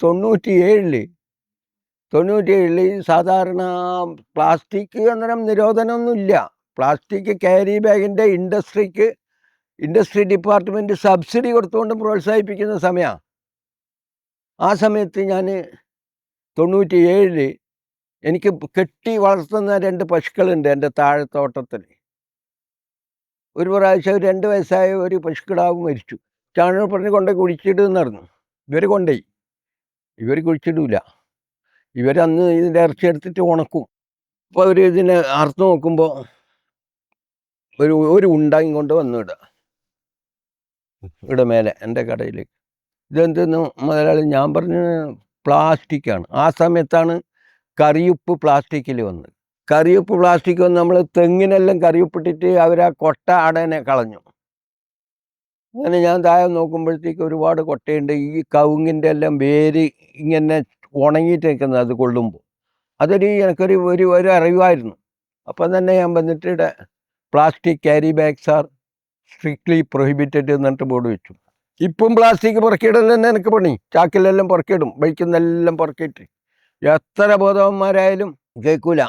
തൊണ്ണൂറ്റിയേഴില് സാധാരണ പ്ലാസ്റ്റിക് അന്നേരം നിരോധനമൊന്നുമില്ല. പ്ലാസ്റ്റിക് ക്യാരി ബാഗിൻ്റെ ഇൻഡസ്ട്രി ഡിപ്പാർട്ട്മെൻറ്റ് സബ്സിഡി കൊടുത്തുകൊണ്ട് പ്രോത്സാഹിപ്പിക്കുന്ന സമയമാണ്. ആ സമയത്ത് ഞാൻ 97 എനിക്ക് കെട്ടി വളർത്തുന്ന 2 പശുക്കളുണ്ട് എൻ്റെ താഴത്തോട്ടത്തിൽ. ഒരു പ്രാവശ്യം 2 വയസ്സായ ഒരു പശുക്കിടാവ് മരിച്ചു. ചാണകപ്പുറത്ത് കൊണ്ട് കുഴിച്ചിടുന്ന് പറഞ്ഞു. ഇവർ കൊണ്ടുപോയി. ഇവർ കുഴിച്ചിടൂല. ഇവരന്ന് ഇതിൻ്റെ ഇറച്ചി എടുത്തിട്ട് ഉണക്കും. അപ്പോൾ അവർ ഇതിനെ അറുത്ത് നോക്കുമ്പോൾ ഒരു ഉണ്ടായും കൊണ്ട് വന്നിടുക ഇവിടെ മേലെ എൻ്റെ കടയിലേക്ക്. ഇതെന്തെന്ന് മുതലാളി, ഞാൻ പറഞ്ഞു പ്ലാസ്റ്റിക്കാണ്. ആ സമയത്താണ് കറിയുപ്പ് പ്ലാസ്റ്റിക്കിൽ വന്നത്. കറിയുപ്പ് പ്ലാസ്റ്റിക് വന്ന് നമ്മൾ തെങ്ങിനെല്ലാം കറിയുപ്പിട്ടിട്ട് അവർ ആ കൊട്ട അടനെ കളഞ്ഞു. അങ്ങനെ ഞാൻ താഴെ നോക്കുമ്പോഴത്തേക്ക് ഒരുപാട് കൊട്ടയുണ്ട്. ഈ കവുങ്ങിൻ്റെ എല്ലാം വേര് ഇങ്ങനെ ഉണങ്ങിയിട്ട് നിൽക്കുന്നത് അത് കൊള്ളുമ്പോൾ. എനിക്കൊരു ഒരു അറിവായിരുന്നു. അപ്പം തന്നെ ഞാൻ വന്നിട്ട് ഇവിടെ plastic carry bags are strictly prohibited എന്നിട്ട് ബോർഡ് വെച്ചു. ഇപ്പം പ്ലാസ്റ്റിക് പുറക്കിയിടൽ തന്നെ എനിക്ക് പണി. ചാക്കിലെല്ലാം പുറക്കിയിടും. ബൈക്കിൽ നിന്നെല്ലാം പുറക്കിയിട്ട് എത്ര ബോധവന്മാരായാലും കേൾക്കൂല.